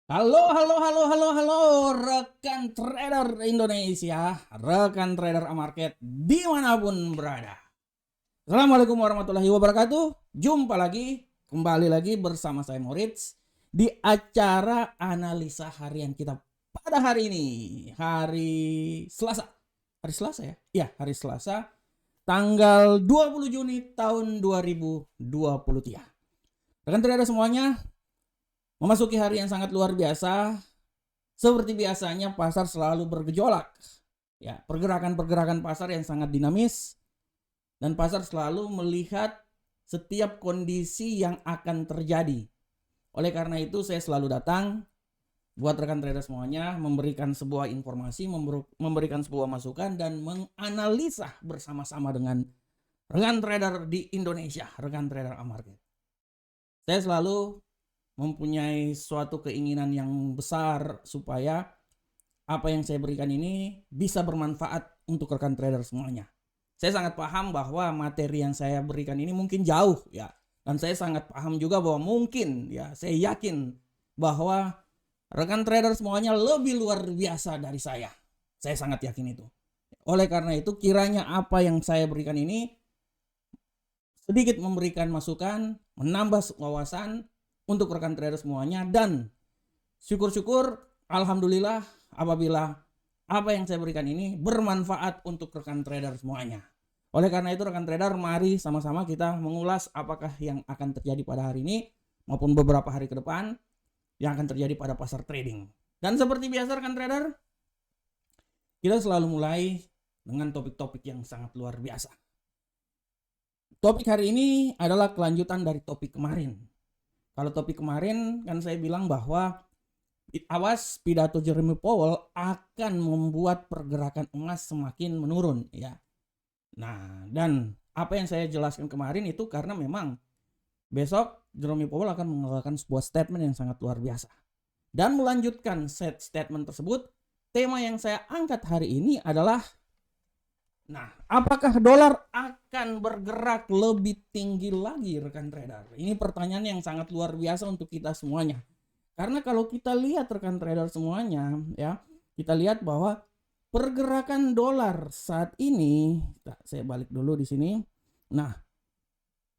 Halo, rekan trader Indonesia, rekan trader Amarket dimanapun berada. Assalamualaikum warahmatullahi wabarakatuh. Jumpa lagi, kembali lagi bersama saya Moritz di acara analisa harian kita pada hari ini, hari Selasa. Hari Selasa ya? Iya, hari Selasa, tanggal 20 Juni tahun 2023. Rekan trader semuanya, memasuki hari yang sangat luar biasa. Seperti biasanya pasar selalu bergejolak. Ya, pergerakan-pergerakan pasar yang sangat dinamis dan pasar selalu melihat setiap kondisi yang akan terjadi. Oleh karena itu saya selalu datang buat rekan trader semuanya memberikan sebuah informasi, memberikan sebuah masukan dan menganalisa bersama-sama dengan rekan trader di Indonesia, rekan trader Amarket. Saya selalu mempunyai suatu keinginan yang besar supaya apa yang saya berikan ini bisa bermanfaat untuk rekan trader semuanya. Saya sangat paham bahwa materi yang saya berikan ini mungkin jauh ya, dan saya sangat paham juga bahwa mungkin ya, saya yakin bahwa rekan trader semuanya lebih luar biasa dari saya. Saya sangat yakin itu. Oleh karena itu kiranya apa yang saya berikan ini sedikit memberikan masukan, menambah wawasan untuk rekan trader semuanya, dan syukur-syukur alhamdulillah apabila apa yang saya berikan ini bermanfaat untuk rekan trader semuanya. Oleh karena itu rekan trader, mari sama-sama kita mengulas apakah yang akan terjadi pada hari ini maupun beberapa hari ke depan yang akan terjadi pada pasar trading. Dan seperti biasa rekan trader, kita selalu mulai dengan topik-topik yang sangat luar biasa. Topik hari ini adalah kelanjutan dari topik kemarin. Kalau topik kemarin kan saya bilang bahwa awas pidato Jeremy Powell akan membuat pergerakan emas semakin menurun ya. Nah, dan apa yang saya jelaskan kemarin itu karena memang besok Jeremy Powell akan mengeluarkan sebuah statement yang sangat luar biasa. Dan melanjutkan statement tersebut, tema yang saya angkat hari ini adalah, nah, apakah dolar akan bergerak lebih tinggi lagi rekan trader? Ini pertanyaan yang sangat luar biasa untuk kita semuanya. Karena kalau kita lihat rekan trader semuanya ya, kita lihat bahwa pergerakan dolar saat ini, saya balik dulu di sini. Nah,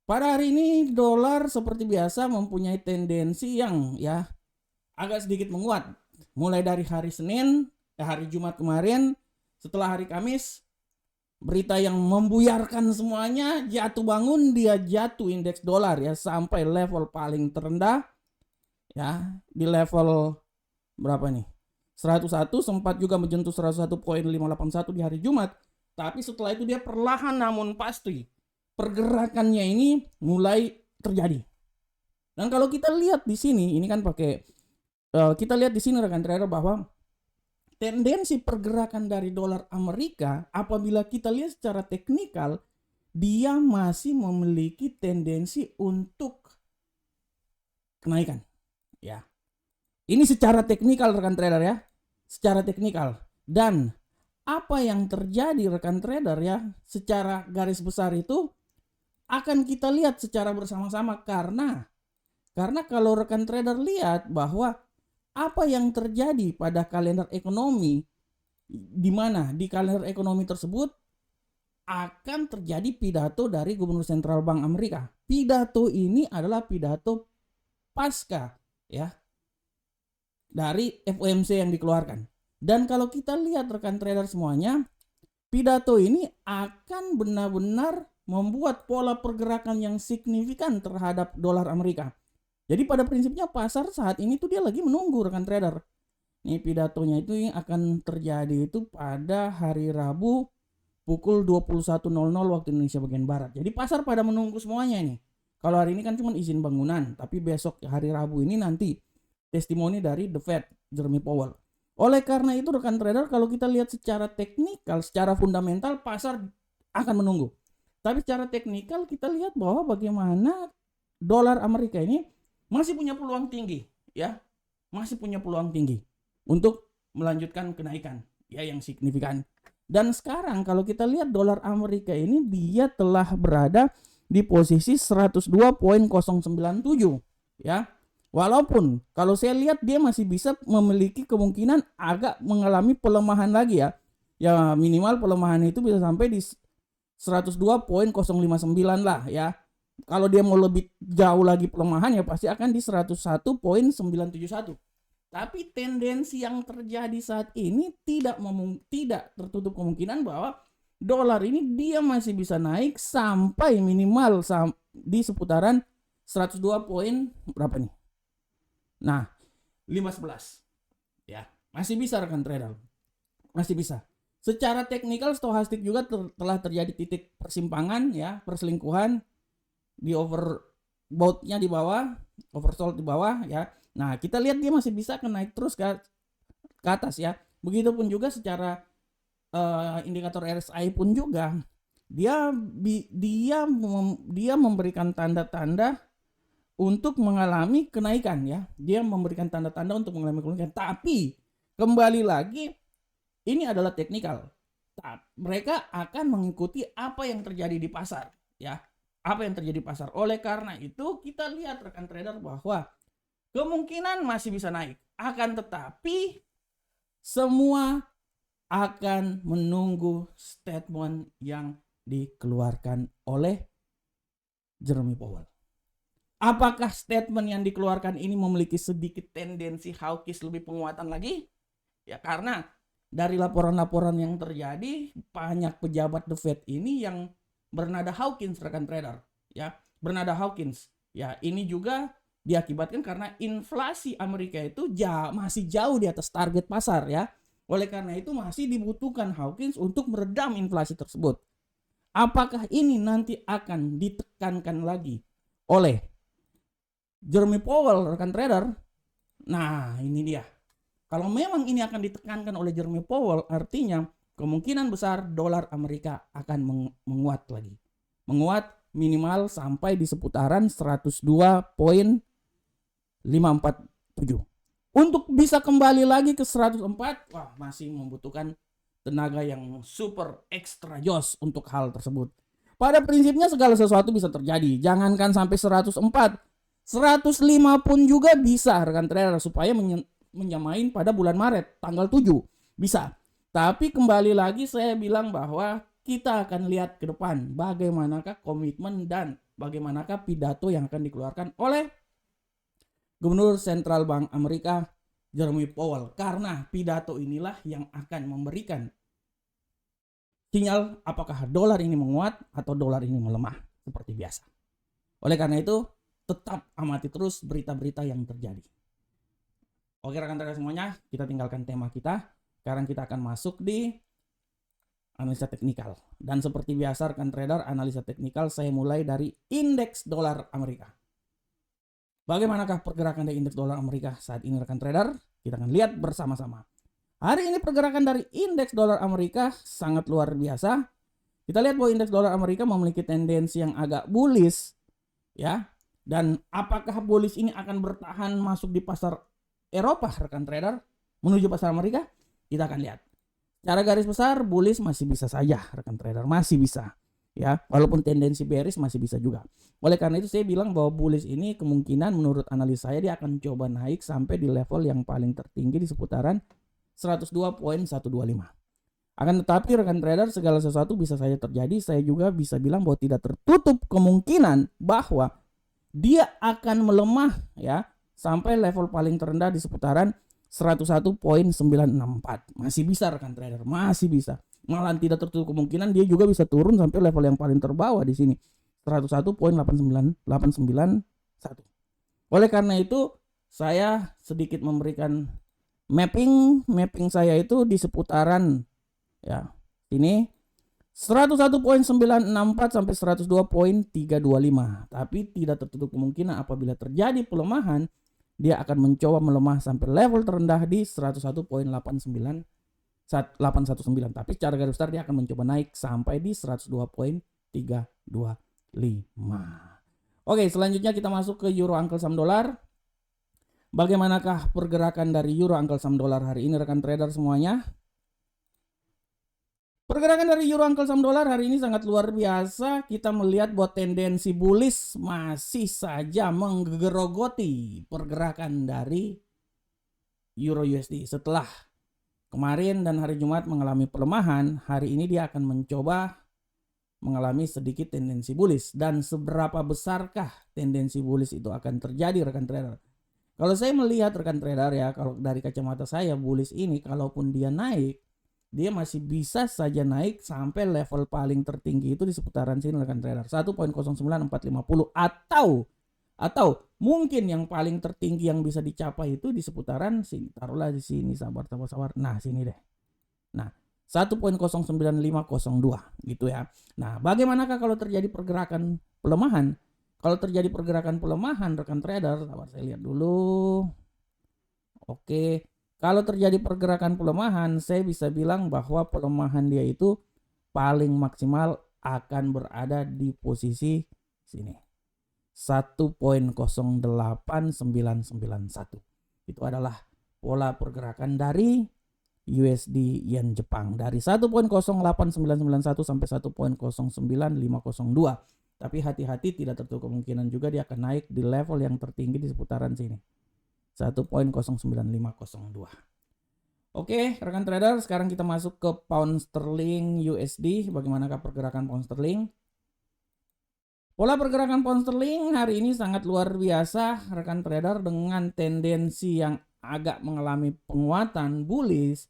pada hari ini dolar seperti biasa mempunyai tendensi yang ya agak sedikit menguat. Mulai dari hari Senin, hari Jumat kemarin, setelah hari Kamis, berita yang membuyarkan semuanya, jatuh bangun dia jatuh indeks dolar ya sampai level paling terendah ya, di level berapa nih? 101, sempat juga menyentuh 101.581 di hari Jumat. Tapi setelah itu dia perlahan namun pasti pergerakannya ini mulai terjadi. Dan kalau kita lihat di sini, ini kan pakai kita lihat di sini rekan trader bahwa tendensi pergerakan dari dolar Amerika apabila kita lihat secara teknikal, dia masih memiliki tendensi untuk kenaikan ya. Ini secara teknikal rekan trader ya, secara teknikal. Dan apa yang terjadi rekan trader ya, secara garis besar itu akan kita lihat secara bersama-sama karena kalau rekan trader lihat bahwa apa yang terjadi pada kalender ekonomi, di mana di kalender ekonomi tersebut akan terjadi pidato dari Gubernur Sentral Bank Amerika. Pidato ini adalah pidato pasca ya dari FOMC yang dikeluarkan. Dan kalau kita lihat rekan trader semuanya, pidato ini akan benar-benar membuat pola pergerakan yang signifikan terhadap dolar Amerika. Jadi pada prinsipnya pasar saat ini tuh dia lagi menunggu rekan trader. Ini pidatonya itu yang akan terjadi itu pada hari Rabu pukul 21.00 waktu Indonesia bagian Barat. Jadi pasar pada menunggu semuanya nih. Kalau hari ini kan cuma izin bangunan, tapi besok hari Rabu ini nanti testimoni dari The Fed, Jeremy Powell. Oleh karena itu rekan trader, kalau kita lihat secara teknikal, secara fundamental pasar akan menunggu. Tapi secara teknikal kita lihat bahwa bagaimana dolar Amerika ini masih punya peluang tinggi ya, masih punya peluang tinggi untuk melanjutkan kenaikan ya yang signifikan. Dan sekarang kalau kita lihat dolar Amerika ini dia telah berada di posisi 102.097 ya. Walaupun kalau saya lihat dia masih bisa memiliki kemungkinan agak mengalami pelemahan lagi ya. Ya minimal pelemahan itu bisa sampai di 102.059 lah ya. Kalau dia mau lebih jauh lagi pelemahan ya pasti akan di 101.971. Tapi tendensi yang terjadi saat ini tidak tertutup kemungkinan bahwa dolar ini dia masih bisa naik sampai minimal di seputaran 102 poin berapa nih? Nah, 511. Ya, masih bisa rekan trader. Masih bisa. Secara teknikal stochastik juga telah terjadi titik persimpangan ya, perselingkuhan di overbought-nya di bawah, oversold di bawah ya. Nah, kita lihat dia masih bisa naik terus ke atas ya. Begitupun juga secara indikator RSI pun juga dia memberikan tanda-tanda untuk mengalami kenaikan ya. Dia memberikan tanda-tanda untuk mengalami kenaikan. Tapi kembali lagi ini adalah teknikal. Mereka akan mengikuti apa yang terjadi di pasar ya. Apa yang terjadi di pasar. Oleh karena itu kita lihat rekan trader bahwa kemungkinan masih bisa naik. Akan tetapi semua akan menunggu statement yang dikeluarkan oleh Jerome Powell. Apakah statement yang dikeluarkan ini memiliki sedikit tendensi hawkish lebih penguatan lagi? Ya karena dari laporan-laporan yang terjadi banyak pejabat The Fed ini yang bernada hawkish rekan trader, ya bernada hawkish. Ya ini juga diakibatkan karena inflasi Amerika itu masih jauh di atas target pasar ya. Oleh karena itu masih dibutuhkan hawkish untuk meredam inflasi tersebut. Apakah ini nanti akan ditekankan lagi oleh Jerome Powell rekan trader? Nah ini dia. Kalau memang ini akan ditekankan oleh Jerome Powell, artinya kemungkinan besar dolar Amerika akan menguat lagi. Menguat minimal sampai di seputaran 102.547. Untuk bisa kembali lagi ke 104, wah masih membutuhkan tenaga yang super extra jos untuk hal tersebut. Pada prinsipnya segala sesuatu bisa terjadi. Jangankan sampai 104, 105 pun juga bisa rekan trader supaya menyamain pada bulan Maret tanggal 7 bisa. Tapi kembali lagi saya bilang bahwa kita akan lihat ke depan bagaimanakah komitmen dan bagaimanakah pidato yang akan dikeluarkan oleh Gubernur Sentral Bank Amerika Jerome Powell, karena pidato inilah yang akan memberikan sinyal apakah dolar ini menguat atau dolar ini melemah seperti biasa. Oleh karena itu tetap amati terus berita-berita yang terjadi. Oke rekan-rekan semuanya, kita tinggalkan tema kita. Sekarang kita akan masuk di analisa teknikal. Dan seperti biasa rekan trader, analisa teknikal saya mulai dari indeks dolar Amerika. Bagaimanakah pergerakan dari indeks dolar Amerika saat ini rekan trader? Kita akan lihat bersama-sama. Hari ini pergerakan dari indeks dolar Amerika sangat luar biasa. Kita lihat bahwa indeks dolar Amerika memiliki tendensi yang agak bullish ya. Dan apakah bullish ini akan bertahan masuk di pasar Eropa rekan trader menuju pasar Amerika? Kita akan lihat. Secara garis besar bullish masih bisa saja rekan trader, masih bisa ya, walaupun tendensi bearish masih bisa juga. Oleh karena itu saya bilang bahwa bullish ini kemungkinan menurut analis saya dia akan coba naik sampai di level yang paling tertinggi di seputaran 102.125. Akan tetapi rekan trader segala sesuatu bisa saja terjadi. Saya juga bisa bilang bahwa tidak tertutup kemungkinan bahwa dia akan melemah ya sampai level paling terendah di seputaran 101.964. Masih bisa rekan trader, masih bisa. Malah tidak tertutup kemungkinan dia juga bisa turun sampai level yang paling terbawah di sini, 101.891. Oleh karena itu saya sedikit memberikan mapping saya itu di seputaran ya ini 101.964 sampai 102.325. Tapi tidak tertutup kemungkinan apabila terjadi pelemahan dia akan mencoba melemah sampai level terendah di 101.819. Tapi secara garis besar dia akan mencoba naik sampai di 102.325. Oke, selanjutnya kita masuk ke euro angkel saham dolar. Bagaimanakah pergerakan dari euro angkel saham dolar hari ini rekan trader semuanya? Pergerakan dari euro angkel saham dolar hari ini sangat luar biasa. Kita melihat bahwa tendensi bullish masih saja menggerogoti pergerakan dari euro USD. Setelah kemarin dan hari Jumat mengalami pelemahan, hari ini dia akan mencoba mengalami sedikit tendensi bullish. Dan seberapa besarkah tendensi bullish itu akan terjadi, rekan trader? Kalau saya melihat, rekan trader, ya, kalau dari kacamata saya, bullish ini kalaupun dia naik, dia masih bisa saja naik sampai level paling tertinggi itu di seputaran sini, rekan trader, 1.09450, atau mungkin yang paling tertinggi yang bisa dicapai itu di seputaran sini, taruhlah di sini, sabar. Nah, sini deh. Nah, 1.09502 gitu ya. Nah, bagaimanakah kalau terjadi pergerakan pelemahan? Kalau terjadi pergerakan pelemahan, rekan trader, sabar saya lihat dulu. Oke. Kalau terjadi pergerakan pelemahan, saya bisa bilang bahwa pelemahan dia itu paling maksimal akan berada di posisi sini. 1.08991. Itu adalah pola pergerakan dari USD Yen Jepang. Dari 1.08991 sampai 1.09502. Tapi hati-hati, tidak tertutup kemungkinan juga dia akan naik di level yang tertinggi di seputaran sini. 1.09502. Oke, rekan trader, sekarang kita masuk ke pound sterling USD. Bagaimanakah pergerakan pound sterling? Pola pergerakan pound sterling hari ini sangat luar biasa, rekan trader, dengan tendensi yang agak mengalami penguatan bullish.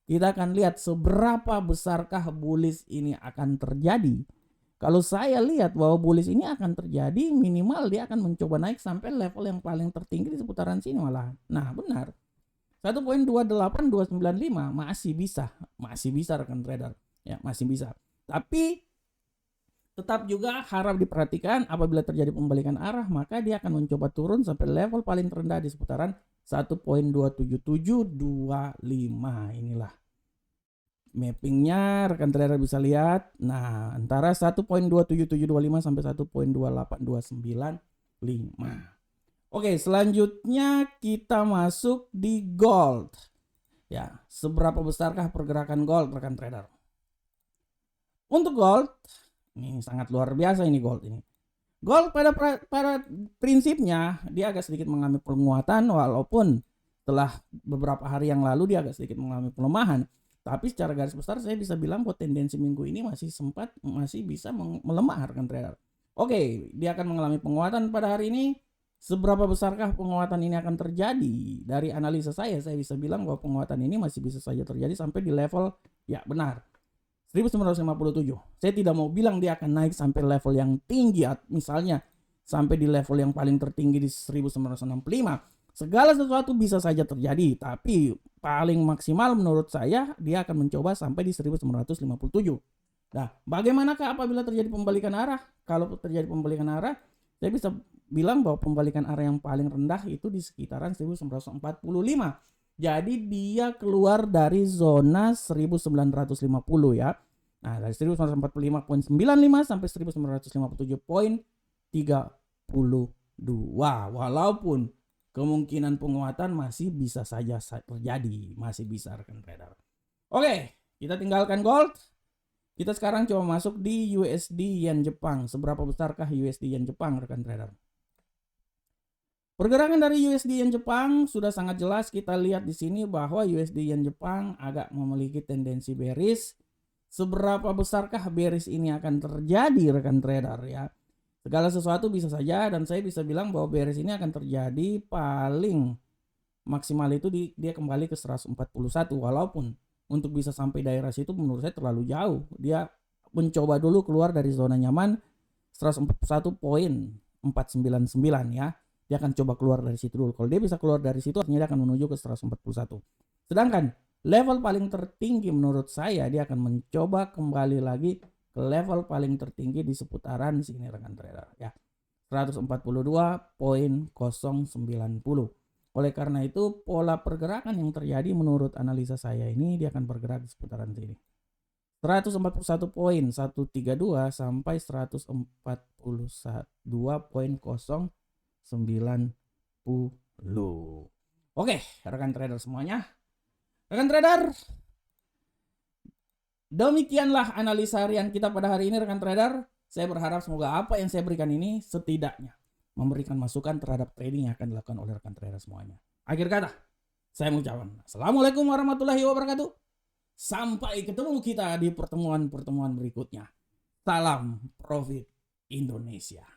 Kita akan lihat seberapa besarkah bullish ini akan terjadi. Kalau saya lihat bahwa bullish ini akan terjadi, minimal dia akan mencoba naik sampai level yang paling tertinggi di seputaran sini malah. Nah, benar. 1.28295 masih bisa rekan trader. Ya, masih bisa. Tapi tetap juga harap diperhatikan, apabila terjadi pembalikan arah, maka dia akan mencoba turun sampai level paling terendah di seputaran 1.27725. Inilah mappingnya, rekan trader bisa lihat. Nah, antara 1.27725 sampai 1.28295. Oke, selanjutnya kita masuk di gold. Ya, seberapa besarkah pergerakan gold, rekan trader? Untuk gold, ini sangat luar biasa ini gold ini. Gold pada prinsipnya dia agak sedikit mengalami penguatan, walaupun setelah beberapa hari yang lalu dia agak sedikit mengalami pelemahan. Tapi secara garis besar saya bisa bilang bahwa tendensi minggu ini masih bisa melemah, rekan trader. Oke, dia akan mengalami penguatan pada hari ini. Seberapa besarkah penguatan ini akan terjadi? Dari analisa saya bisa bilang bahwa penguatan ini masih bisa saja terjadi sampai di level, ya benar, 1957. Saya tidak mau bilang dia akan naik sampai level yang tinggi, misalnya sampai di level yang paling tertinggi di 1965. Segala sesuatu bisa saja terjadi, tapi paling maksimal menurut saya dia akan mencoba sampai di 1957. Nah, bagaimanakah apabila terjadi pembalikan arah? Kalau terjadi pembalikan arah, saya bisa bilang bahwa pembalikan arah yang paling rendah itu di sekitaran 1945. Jadi dia keluar dari zona 1950 ya. Nah, dari 1945.95 sampai 1947.32. Walaupun kemungkinan penguatan masih bisa saja terjadi, masih bisa, rekan trader. Oke, kita tinggalkan gold. Kita sekarang coba masuk di USD Yen Jepang. Seberapa besarkah USD Yen Jepang, rekan trader? Pergerakan dari USD Yen Jepang sudah sangat jelas. Kita lihat di sini bahwa USD Yen Jepang agak memiliki tendensi bearish. Seberapa besarkah bearish ini akan terjadi, rekan trader ya? Segala sesuatu bisa saja, dan saya bisa bilang bahwa bearish ini akan terjadi paling maksimal itu dia kembali ke 141, walaupun untuk bisa sampai daerah situ menurut saya terlalu jauh. Dia mencoba dulu keluar dari zona nyaman 141.499 ya. Dia akan coba keluar dari situ dulu. Kalau dia bisa keluar dari situ, artinya dia akan menuju ke 141. Sedangkan level paling tertinggi menurut saya dia akan mencoba kembali lagi ke level paling tertinggi di seputaran sini, rekan trader ya. 142.090. Oleh karena itu, pola pergerakan yang terjadi menurut analisa saya ini dia akan bergerak di seputaran sini. 141.132 sampai 142.090. Oke, rekan trader semuanya. Rekan trader, Demikianlah analisa harian kita pada hari ini rekan trader. Saya berharap semoga apa yang saya berikan ini setidaknya memberikan masukan terhadap trading yang akan dilakukan oleh rekan trader semuanya. Akhir kata, saya mengucapkan Assalamualaikum warahmatullahi wabarakatuh. Sampai ketemu kita di pertemuan-pertemuan berikutnya. Salam Profit Indonesia.